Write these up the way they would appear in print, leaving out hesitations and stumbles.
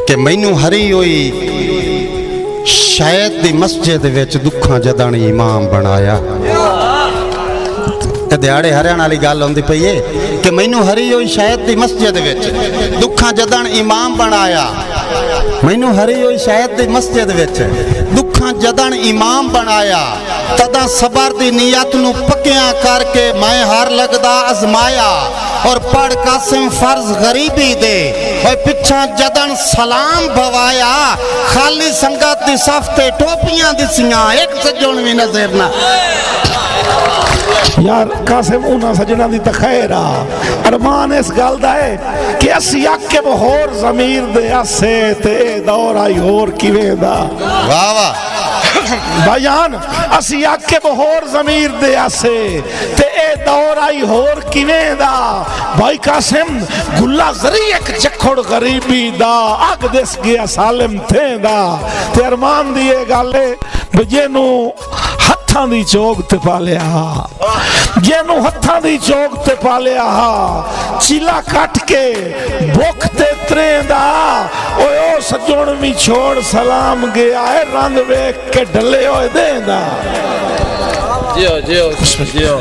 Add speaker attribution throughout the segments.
Speaker 1: कि मैनू हरी हुई शायद दी मस्जिद विच दुखां जदण इमाम बनाया। दिहाड़े हरियाणा वाली गल होंदी पई है कि मैनू हरी हुई शायद दी मस्जिद विच दुखां जदण इमाम बनाया। मैनू हरी हुई शायद दी मस्जिद विच दुखां जदण इमाम बनाया। तदा सबर दी नीयत नू पक्कियां करके मैं हर लगदा आजमाया और पढ़ कासिम फर्ज गरीबी दे और पिछा जदन सलाम भवाया। खाली संगत दी सफ्ते टोपियां दिसियां एक सजण भी नजर ना।
Speaker 2: यार कासिम उन्हां सजना दी तो खैर आ। अरमान इस गल दा है कि असी आके होर ज़मीर दे आसे ते दौर आई होर किवें दा।
Speaker 1: वाह वाह
Speaker 2: भाईजान असी आके होर ज़मीर दे आसे ते ए दौर आई होर किवें दा। भाई कासिम गुल्ला जरी एक जखड़ गरीबी दा अग दिस गया सालिम थे दा। ते अरमान दी ये गल है जेनू हत्थां दी चौक ते पालिया जेनू हत्थां दी चौक ते पालिया चिला कट के भुख ते त्रेंदा ओए ओ सजण भी छोड़ सलाम गया है रंग वेख के ढले होए देंदा।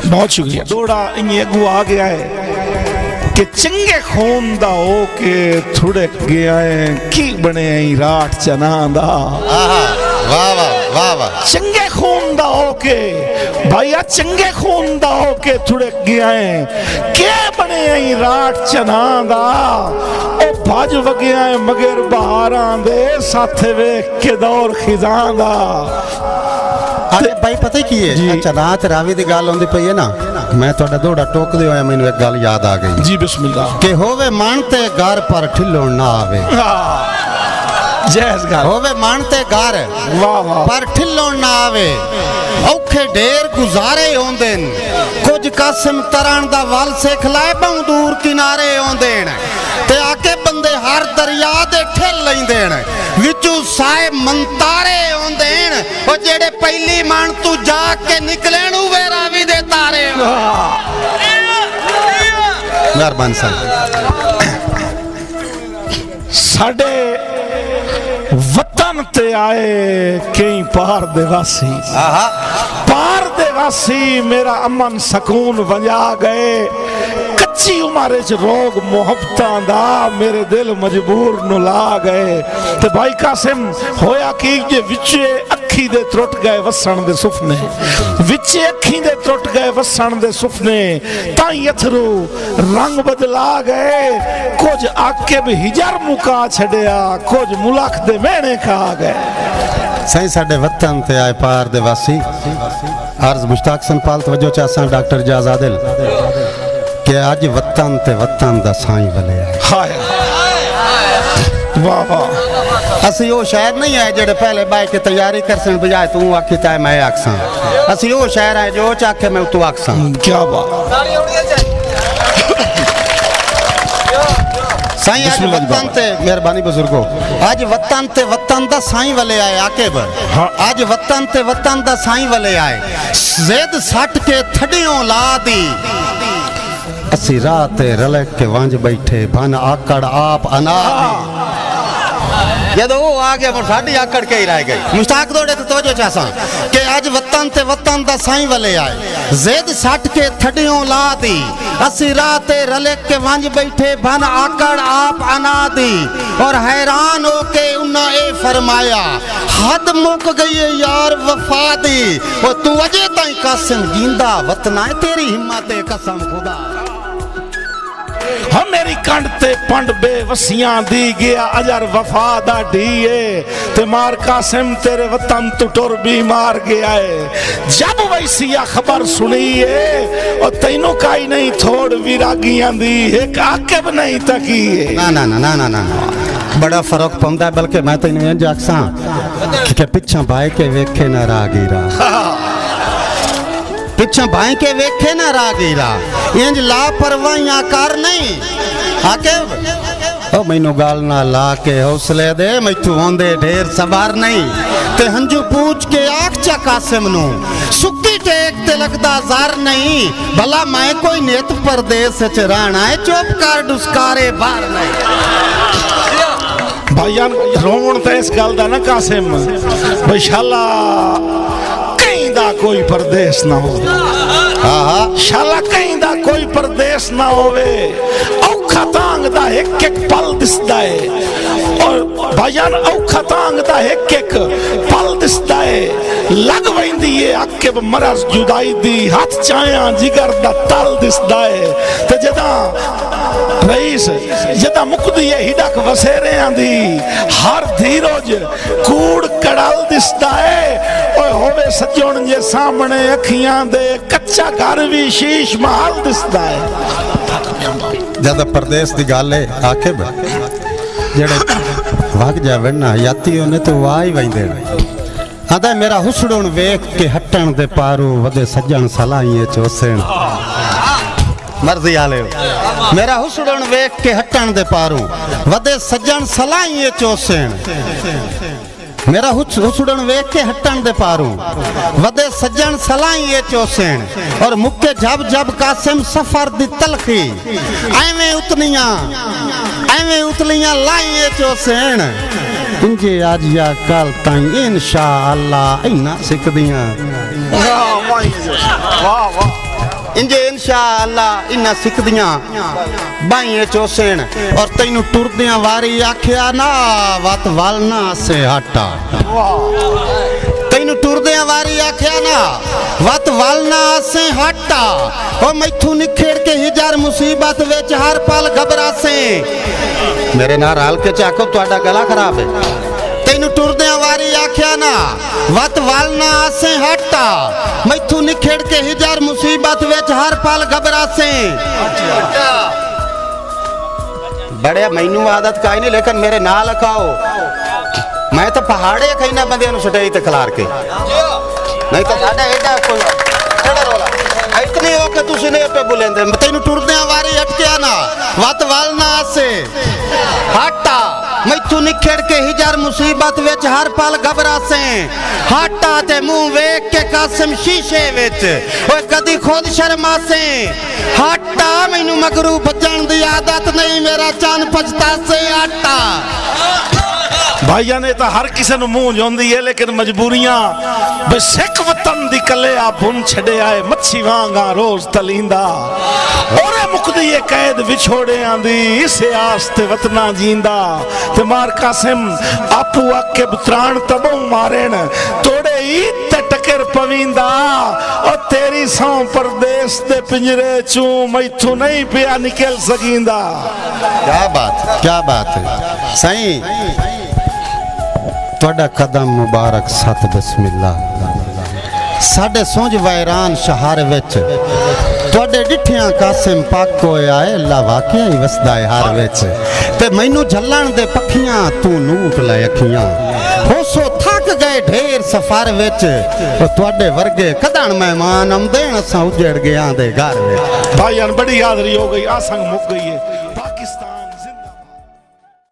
Speaker 2: बहुत शुक्रिया। दौड़ा इन्हें अगू आ गया है कि चंगे खून दा हो के थोड़े गया है की बने राठ चना दा।
Speaker 1: वाह वाह वाह वाह
Speaker 2: चंगे खून दा हो के भैया चंगे खून दा हो के थोड़े गया है के बने राठ चना दा। ओ भज वगया है मगर बहारां दे साथे वेख के दौर खिजां दा।
Speaker 1: अरे भाई पता की है अच्छा रात रावी दी गल होंदी पई है ना मैं थोड़ा दौड़ा टोकदे होया मैनू एक गल याद आ गई
Speaker 2: जी बिस्मिल्लाह
Speaker 1: कि होवे मानते घर पर ठिल्लो ना आवे।
Speaker 2: जैस गल
Speaker 1: होवे मानते घर
Speaker 2: वाह वाह
Speaker 1: पर ठिल्लो ना आवे। औखे ढेर गुजारे होंदे कुछ कासिम तरण दा वल सिख लाए बहु दूर किनारे होंदे ते आके बंदे हर दरिया दे ठिल लैंदे विचू साए मंतारे होंदे ओ जेड़े पहली मान तू जाके निकले वे रावी दे तारे। मेहरबान
Speaker 2: साडे वतन ते आए कई पार दे वासी पार दे वासी मेरा अमन सकून वंजा गए। कच्ची उम्र च रोग मोहब्बतां दा मेरे दिल मजबूर नु ला गए। ते भाई कासिम होया कि जे विचे अखी दे त्रुट गए वसन दे सुपने विचे अखी दे त्रुट गए वसन दे सुपने ताई अथरू रंग बदला गए। कुछ आके भी हिजर मुका छड़िया कुछ मुलख दे मेहने खा गए।
Speaker 1: सही साडे वतन ते आए पार दे वासी अर्ज मुश्ताक संपाल तवज्जो चासा डॉक्टर जाजादिल कि आज वतन ते वतन दा साईं वले
Speaker 2: हाय वाह वाह।
Speaker 1: असी वो शहर नहीं है जेड़े पहले बाई के तैयारी कर सन बजाय तू आखी ताए मैं आखसा। असी वो शहर है जो चाखे मैं तू आखसा। क्या बात साईं आज वतन ते मेहरबानी बुजुर्गो आज वतन ते वतन दा साईं वले आए आके बर आज वतन ते वतन दा साईं वले आए। ज़ेद सट के थड़ियों ला दी असी रात रलक के वंज बैठे भन आकड़ आप अना जदों वो आ गया साड़ी आकड़ के ही रह गई। मुश्ताक दौड़े तो तवज्जो चासा कि आज वतन ते वतन दा साईं वले आए। ज़ेद सट के थड़ियों ला दी असी रात रलक के वंज बैठे भन आकड़ आप अना दी। और हैरान होके उन्हें ए फरमाया हद मुक गई है यार वफा दी। और तू अजे ताई कासिम जिंदा वतना है तेरी हिम्मत कसम खुदा।
Speaker 2: हम मेरी कंड ते पंड बेवसियां दी गया अजर वफा दा ढीए ते मार कासिम तेरे वतन तू टुर बीमार गया है। जब वैसिया खबर सुनी है और तैनू काई नहीं थोड़ विरागियां दी एक आकब नहीं तकी है।
Speaker 1: ना ना ना ना ना ना बड़ा फर्क पौंदा है। बल्कि मैं तैनू इंज आखसां कि पिछा भाई के वेखे ना रागीरा पिछा भाई के वेखे ना रागीरा इंज लापरवाहियां कर नहीं आके ओ मैनू गाल ना ला के हौसले दे मैथू आंदे ढेर सवार नहीं ते हंजू पूछ के आख चा कासिम नू सुक्की टेक ते लगदा जार नहीं भला मैं कोई नेत परदेस च रहना है चुप कर डुस्कारे बाहर नहीं।
Speaker 2: भाईजान रोवण तो इस गल दा ना कासिम भाई शाला कहीं दा कोई परदेस ना हो
Speaker 1: हाँ हाँ
Speaker 2: शाला कहीं दा कोई परदेस ना होवे औखा तांग दा एक एक पल दिसदा है और भाईजान औखा तांग दा एक एक पल दिसदा है लग वैंदी है अकेब मरज जुदाई दी हाथ चाया जिगर दा तल दिसदा है ते जदा रईस जदा मुकदी है हिडक वसेरियां दी हर धीरज कूड़ कड़ल दिसदा है ओए होवे सजण जे सामने अखियां दे कच्चा घर भी शीश महल दिसदा है
Speaker 1: जद परदेस की गल है आखे जेड़े वग जावे ना यात्री ने तो वाह ही वही आदा मेरा हुसड़न वेख के हटन दे पारू वदे सज्जन सलाइए चोसेन मर्जी आले मेरा हुसड़न वेख के हटन दे पारू वदे सज्जन सलाइए चोसेन मेरा हुसड़न वेख के हटन दे पारू वदे सज्जन सलाइए चोसेन और मुक्के जब जब कासिम सफर दी तलखी एवें उतलियां लाइए चोसेन इंजे आज या कल ताई इंशाअल्लाह इना सिकदियां इंजे इंशाअल्लाह इना सिकदियां बाइए चोसेन और तैनू टुरदियां वारी आख्या ना वत वल ना से हटा तैनू टुरदियां वारी आख्या ना वत वल ना से हटा ओ मैथू निखेड़ के हिजार मुसीबत विच हर पल घबरा से मेरे नाल हाल के चाको तुहाडा गला खराब है तैनू टुरदियां वारी आख्या ना वत वल ना से हटा मैथू निखेड़ के हिजार मुसीबत विच हर पल घबरा से बड़े मैनू आदत काई नहीं लेकिन मेरे नाल खाओ मैं तो पहाड़े कहीं बंदे सटाई ते खिलार के नहीं तो साडा एडा कोई चढ़ा रोला इतनी हो के तुसी ने पे बुलेंदे तैनू टुरदियां वारी अटकिया ना वत वल ना से हटा मैथू निखेड़ के हिजार मुसीबत विच हर पल घबरा से हटा ते मुंह वेख के कासिम शीशे विच ओए कदी खुद शर्मा से हटा मैनू मगरू भजन दी आदत नहीं मेरा चन पछता से हटा
Speaker 2: भाईया ने तो हर किसी ने मुंह जोंदी है लेकिन मजबूरियां बेशक वतन दी कले आ बुन छड़े आए मच्छी वांगा रोज तलींदा ओरे मुकदी ये कैद विछोड़े आंदी इस आस ते वतना जींदा ते मार कासिम आपू आके बुत्रान तबो मारेन तोड़े ईद ते टकर पवींदा और तेरी सौ परदेस दे पिंजरे चू मैथू नहीं पिया निकल सकींदा
Speaker 1: क्या बात है सही तुहाडा कदम मुबारक सत बिस्मिल्ला साडे सोंज वैरान शहर विच तुहाडे डिठियां कासिम पाको आए अल्लाह वाकई ही वसदा है हर विच ते मैनू झल्लण दे पखियां तू नूट ले अखियां होसो थक गए ढेर सफर विच तुहाडे वर्गे कदण मेहमान आमदेन असां उजड़ गया दे घर विच
Speaker 2: भाईयान बड़ी हाज़री हो गई आसंग मुक गई है पाकिस्तान